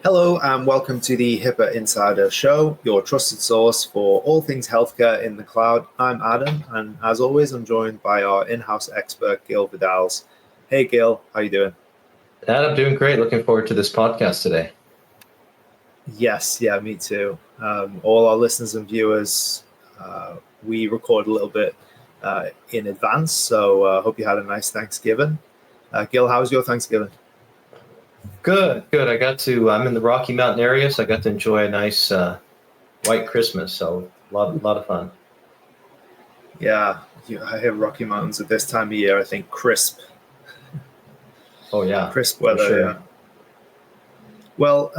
Hello and welcome to the HIPAA Insider Show, your trusted source for all things healthcare in the cloud. I'm Adam, and as always, I'm joined by our in-house expert, Gil Vidals. Hey, Gil, how you doing? I'm doing great. Looking forward to this podcast today. Yes, yeah, me too. All our listeners and viewers, we record a little bit in advance, so hope you had a nice Thanksgiving. Gil, how was your Thanksgiving? Good. I'm in the Rocky Mountain area, so I got to enjoy a nice white Christmas. So a lot of fun. Yeah, I hear Rocky Mountains at this time of year, I think crisp. Oh yeah, Crisp weather, sure. yeah. Well,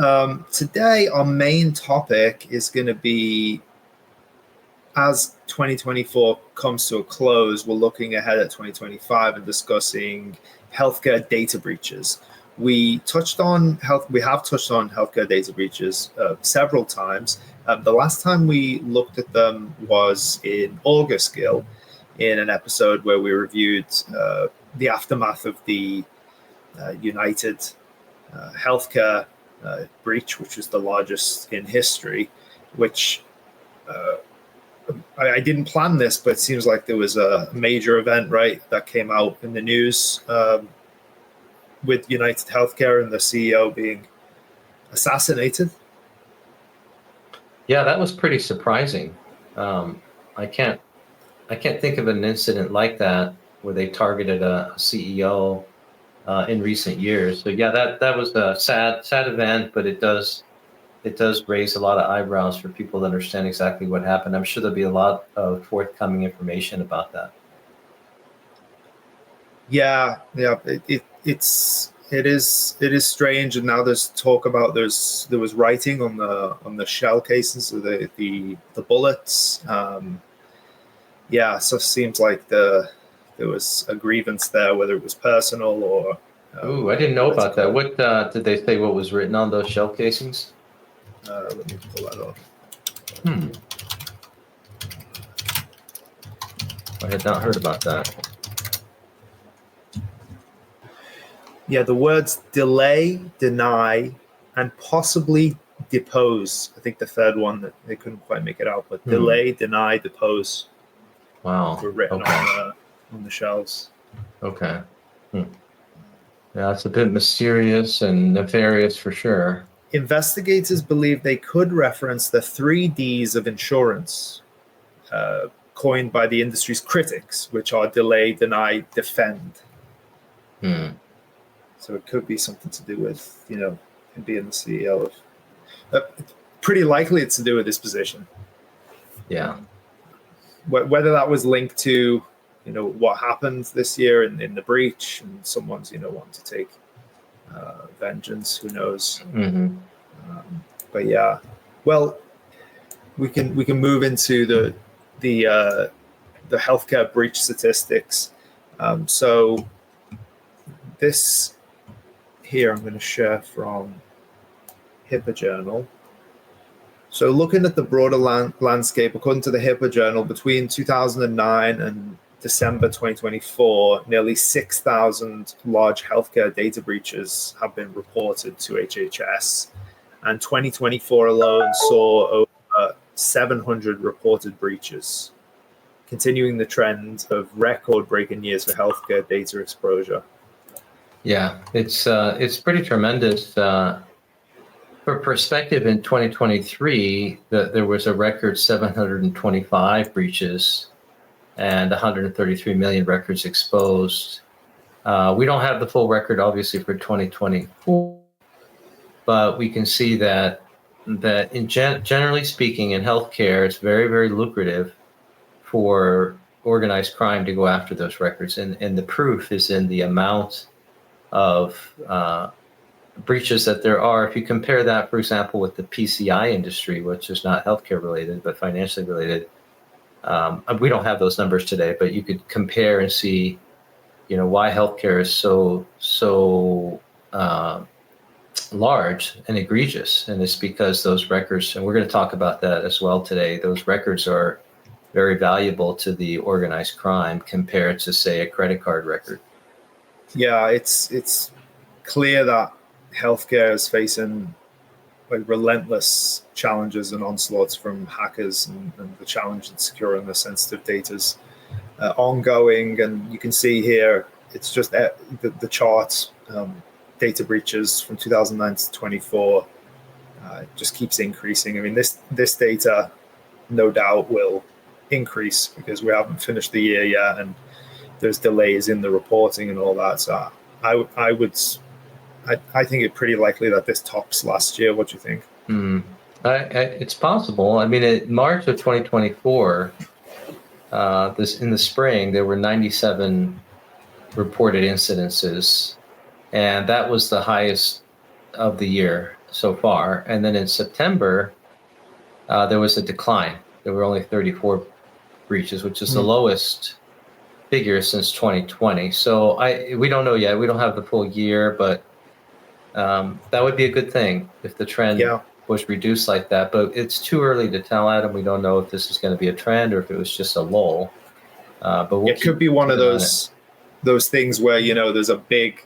today our main topic is going to be, as 2024 comes to a close, we're looking ahead at 2025 and discussing healthcare data breaches. We have touched on healthcare data breaches several times. The last time we looked at them was in August, Gil, in an episode where we reviewed the aftermath of the United healthcare breach, which was the largest in history, which I didn't plan this, but it seems like there was a major event, right, that came out in the news with United Healthcare and the CEO being assassinated. Yeah, that was pretty surprising. I can't think of an incident like that where they targeted a CEO in recent years. So yeah, that was a sad event, but it does raise a lot of eyebrows for people to understand exactly what happened. I'm sure there'll be a lot of forthcoming information about that. Yeah, it is strange, and now there's talk about there was writing on the shell casings of the bullets. Yeah, so it seems like there was a grievance there, whether it was personal or. Ooh, I didn't know about that. What did they say? What was written on those shell casings? Let me pull that up. I had not heard about that. Yeah, the words delay, deny, and possibly depose. I think the third one that they couldn't quite make it out, but delay, deny, depose. Wow. Were written on the shells. Okay. Yeah, it's a bit mysterious and nefarious for sure. Investigators believe they could reference the 3Ds of insurance, coined by the industry's critics, which are delay, deny, defend. So it could be something to do with, him being the CEO of. Pretty likely it's to do with this position. Yeah. Whether that was linked to, what happened this year in the breach, and someone's, wanting to take vengeance, who knows? But yeah, well, we can move into the healthcare breach statistics. So this here, I'm going to share from HIPAA Journal. So looking at the broader landscape, according to the HIPAA Journal, between 2009 and December 2024, nearly 6,000 large healthcare data breaches have been reported to HHS. And 2024 alone saw over 700 reported breaches, continuing the trend of record-breaking years for healthcare data exposure. Yeah, it's pretty tremendous. For perspective, in 2023, there was a record 725 breaches and 133 million records exposed. We don't have the full record, obviously, for 2024, but we can see that generally speaking, in healthcare, it's very, very lucrative for organized crime to go after those records, and the proof is in the amount of breaches that there are. If you compare that, for example, with the PCI industry, which is not healthcare related but financially related, we don't have those numbers today, but you could compare and see, why healthcare is so large and egregious, and it's because those records, and we're going to talk about that as well today, those records are very valuable to the organized crime compared to, say, a credit card record. Yeah, it's clear that healthcare is facing like relentless challenges and onslaughts from hackers, and the challenge in securing the sensitive data is ongoing. And you can see here, it's just the chart, data breaches from 2009 to 24 just keeps increasing. I mean, this data no doubt will increase because we haven't finished the year yet, and there's delays in the reporting and all that. So I think it's pretty likely that this tops last year. What do you think? It's possible. I mean, in March of 2024, in the spring, there were 97 reported incidences, and that was the highest of the year so far. And then in September, there was a decline. There were only 34 breaches, which is the lowest figure since 2020. So we don't know yet. We don't have the full year, but that would be a good thing if the trend was reduced like that. But it's too early to tell, Adam. We don't know if this is going to be a trend or if it was just a lull. But it could be one of those things where, there's a big,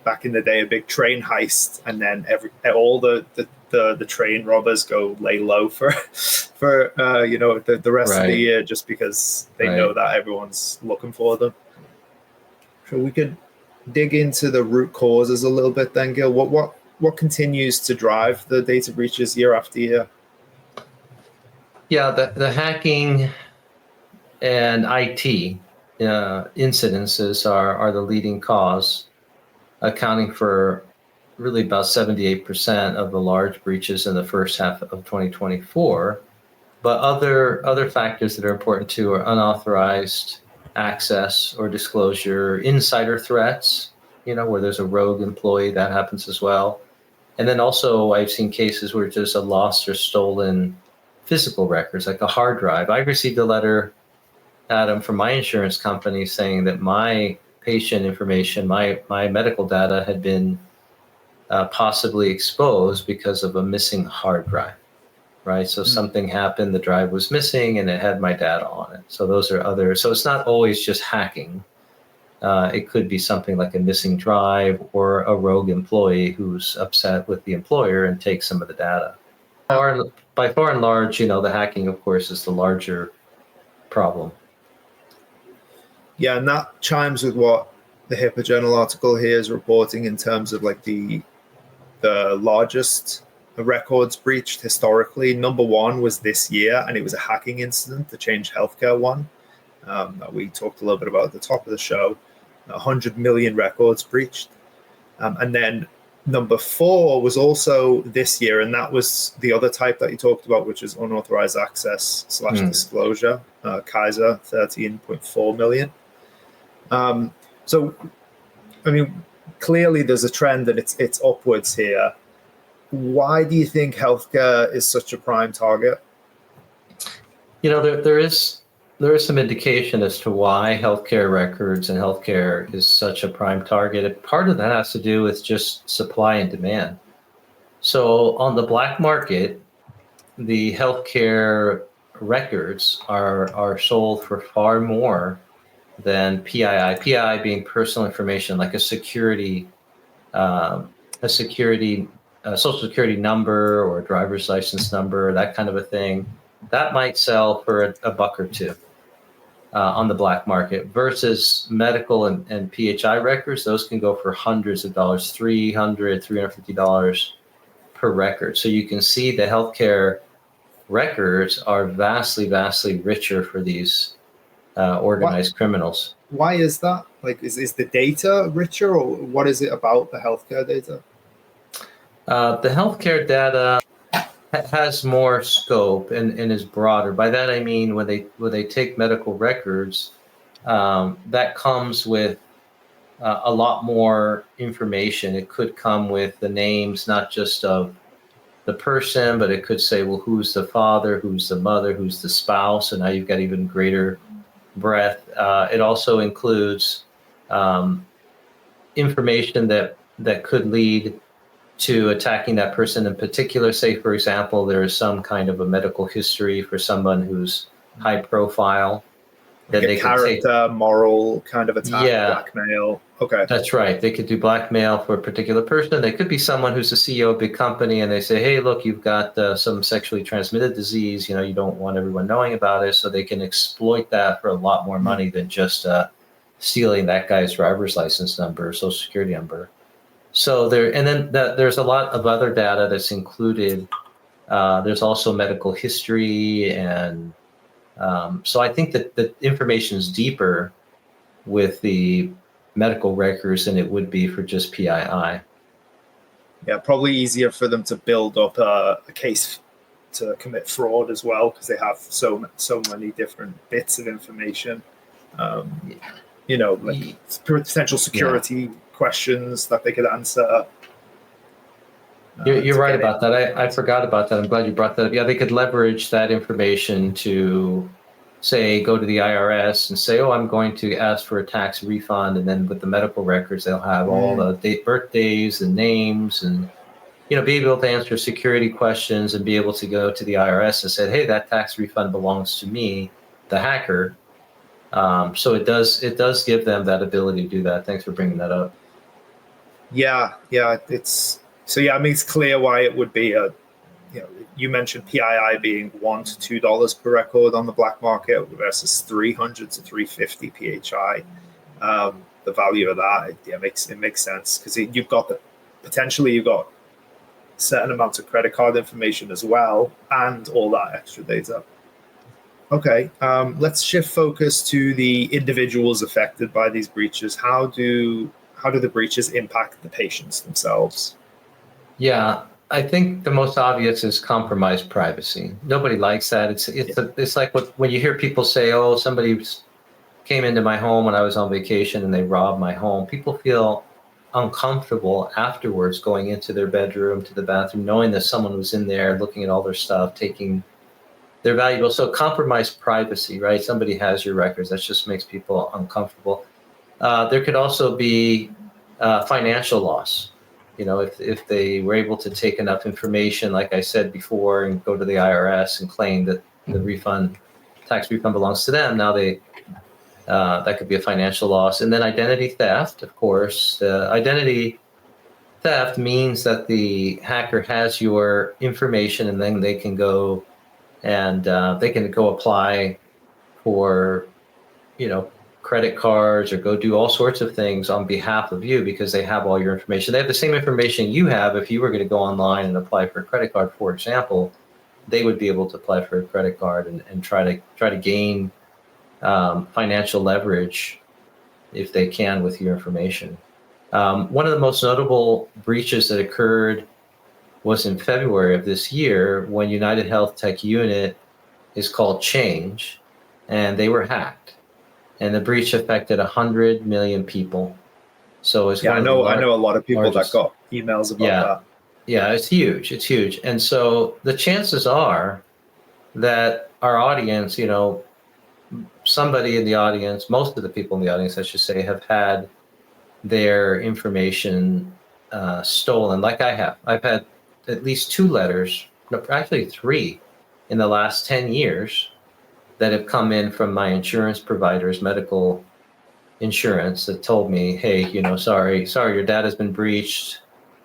back in the day, a big train heist, and then all the train robbers go lay low for the rest of the year, just because they know that everyone's looking for them. So we could dig into the root causes a little bit then, Gil. What continues to drive the data breaches year after year? Yeah, the hacking and IT incidences are the leading cause, accounting for really about 78% of the large breaches in the first half of 2024. But other factors that are important too are unauthorized access or disclosure, insider threats, where there's a rogue employee, that happens as well. And then also I've seen cases where there's a lost or stolen physical records, like a hard drive. I received a letter, Adam, from my insurance company saying that my patient information, my medical data had been possibly exposed because of a missing hard drive, right? So something happened, the drive was missing, and it had my data on it. So those are other. So it's not always just hacking. It could be something like a missing drive or a rogue employee who's upset with the employer and takes some of the data. By far and large, the hacking, of course, is the larger problem. Yeah, and that chimes with what the HIPAA Journal article here is reporting in terms of like the largest records breached historically. Number one was this year, and it was a hacking incident, the Change Healthcare one, that we talked a little bit about at the top of the show. 100 million records breached. And then number four was also this year, and that was the other type that you talked about, which is unauthorized access / disclosure. Kaiser, 13.4 million. So, I mean, clearly there's a trend that it's upwards here. Why do you think healthcare is such a prime target? There is some indication as to why healthcare records and healthcare is such a prime target. Part of that has to do with just supply and demand. So on the black market, the healthcare records are sold for far more than PII. PII being personal information, like a social security number or a driver's license number, that kind of a thing. That might sell for a buck or two on the black market, versus medical and PHI records. Those can go for hundreds of dollars, $350 per record. So you can see the healthcare records are vastly, vastly richer for these organized criminals. Why is that? Like, is the data richer, or what is it about the healthcare data? The healthcare data has more scope and is broader. By that I mean, when they take medical records, that comes with a lot more information. It could come with the names, not just of the person, but it could say, well, who's the father, who's the mother, who's the spouse, and now you've got even greater breadth. It also includes information that could lead to attacking that person in particular. Say, for example, there is some kind of a medical history for someone who's high profile, Like a character, moral kind of attack, blackmail. Okay. That's right. They could do blackmail for a particular person. They could be someone who's the CEO of a big company and they say, hey, look, you've got some sexually transmitted disease. You don't want everyone knowing about it. So they can exploit that for a lot more money than just stealing that guy's driver's license number, social security number. So there's a lot of other data that's included. There's also medical history. And so I think that the information is deeper with the medical records than it would be for just PII. Yeah, probably easier for them to build up a case to commit fraud as well, because they have so many different bits of information. Like potential security questions that they could answer. You're right about that. I forgot about that. I'm glad you brought that up. Yeah, they could leverage that information to say, go to the IRS and say, oh, I'm going to ask for a tax refund. And then with the medical records, they'll have all the birthdays and names and, be able to answer security questions and be able to go to the IRS and say, hey, that tax refund belongs to me, the hacker. So it does give them that ability to do that. Thanks for bringing that up. Yeah. It's clear why it would be you mentioned PII being $1 to $2 per record on the black market versus $300 to $350 PHI. The value of that, it makes sense, because you've got certain amounts of credit card information as well, and all that extra data. Okay, let's shift focus to the individuals affected by these breaches. How do the breaches impact the patients themselves? Yeah, I think the most obvious is compromised privacy. Nobody likes that. It's like when you hear people say, "Oh, somebody came into my home when I was on vacation and they robbed my home." People feel uncomfortable afterwards going into their bedroom, to the bathroom, knowing that someone was in there looking at all their stuff, taking their valuables. So compromised privacy, right? Somebody has your records. That just makes people uncomfortable. There could also be financial loss. If they were able to take enough information, like I said before, and go to the IRS and claim that the tax refund belongs to them, now that could be a financial loss. And then identity theft, of course. The identity theft means that the hacker has your information, and then they can go and apply for, credit cards or go do all sorts of things on behalf of you, because they have all your information. They have the same information you have. If you were going to go online and apply for a credit card, for example, they would be able to apply for a credit card and try to gain financial leverage if they can with your information. One of the most notable breaches that occurred was in February of this year, when United Health Tech Unit is called Change, and they were hacked. And the breach affected 100 million people. So it's I know a lot of people that got emails about that. Yeah, it's huge. It's huge. And so the chances are that our audience, somebody in the audience, most of the people in the audience, I should say, have had their information stolen, like I have. I've had at least 2 letters, no, actually 3, in the last 10 years that have come in from my insurance providers, medical insurance, that told me, hey, sorry, your data's been breached.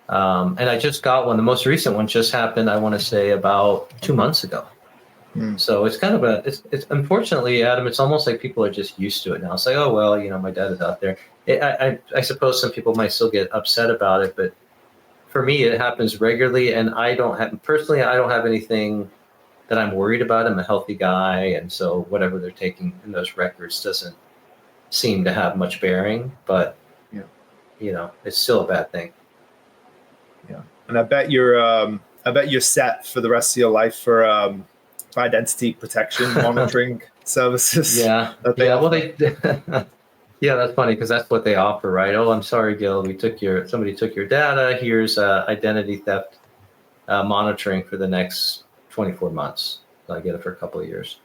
And I just got one. The most recent one just happened, I want to say, about 2 months ago. So it's kind of it's unfortunately, Adam, it's almost like people are just used to it now. It's like, oh, well, my data's out there. I suppose some people might still get upset about it, but for me, it happens regularly. And I don't have anything that I'm worried about. I'm a healthy guy. And so whatever they're taking in those records doesn't seem to have much bearing, but it's still a bad thing. Yeah. And I bet you're set for the rest of your life for identity protection monitoring services. Yeah. Well, yeah, that's funny, because that's what they offer, right? Oh, I'm sorry, Gil, somebody took your data. Here's identity theft monitoring for the next 24 months. So I get it for a couple of years.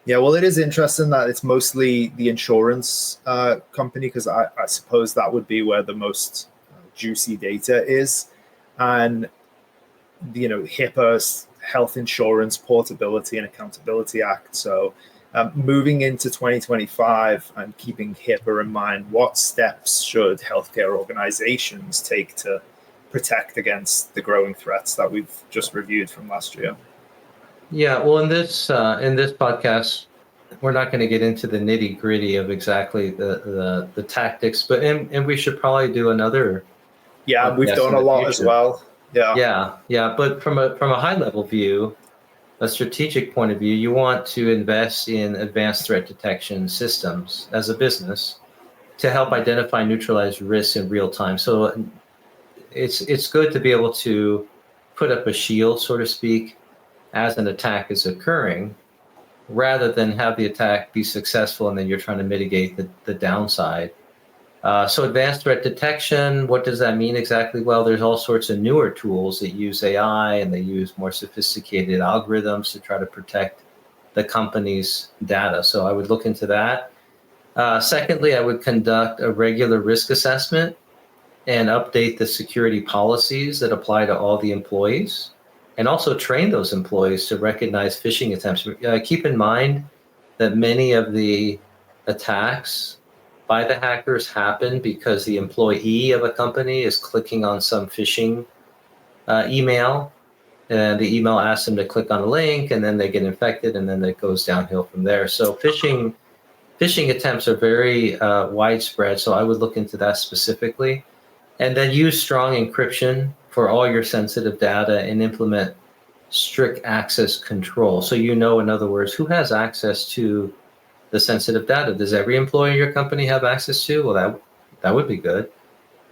Yeah, well, it is interesting that it's mostly the insurance company, because I suppose that would be where the most juicy data is. And, HIPAA, Health Insurance Portability and Accountability Act. So Moving into 2025 and keeping HIPAA in mind, what steps should healthcare organizations take to protect against the growing threats that we've just reviewed from last year? Yeah, well, in this podcast, we're not going to get into the nitty gritty of exactly the tactics, but and we should probably do another. Yeah, we've done a lot as well. Yeah. But from a high level view, a strategic point of view, you want to invest in advanced threat detection systems as a business to help identify and neutralize risks in real time. So it's good to be able to put up a shield, so to speak, as an attack is occurring, rather than have the attack be successful and then you're trying to mitigate the downside. So advanced threat detection, what does that mean exactly? Well, there's all sorts of newer tools that use AI and they use more sophisticated algorithms to try to protect the company's data. So I would look into that. Secondly, I would conduct a regular risk assessment and update the security policies that apply to all the employees, and also train those employees to recognize phishing attempts. Keep in mind that many of the attacks by the hackers happen because the employee of a company is clicking on some phishing email, and the email asks them to click on a link, and then they get infected, and then it goes downhill from there. So phishing attempts are very widespread, so I would look into that specifically. And then use strong encryption for all your sensitive data and implement strict access control. So in other words, who has access to the sensitive data? Does every employee in your company have access to? Well, that would be good.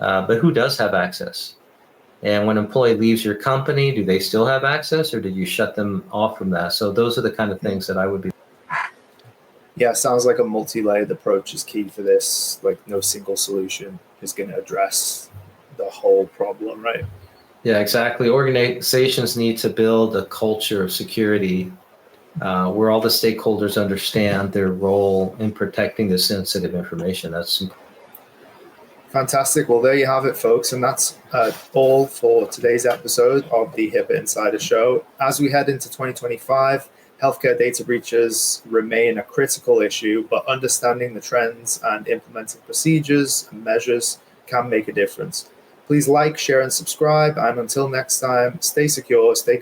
But who does have access? And when an employee leaves your company, do they still have access, or did you shut them off from that? So those are the kind of things that I would be. Yeah, sounds like a multi-layered approach is key for this. Like no single solution is going to address the whole problem, right? Yeah, exactly. Organizations need to build a culture of security where all the stakeholders understand their role in protecting the sensitive information. That's important. Fantastic. Well, there you have it, folks. And that's all for today's episode of the HIPAA Insider Show. As we head into 2025, healthcare data breaches remain a critical issue, but understanding the trends and implementing procedures and measures can make a difference. Please like, share, and subscribe. And until next time, stay secure, stay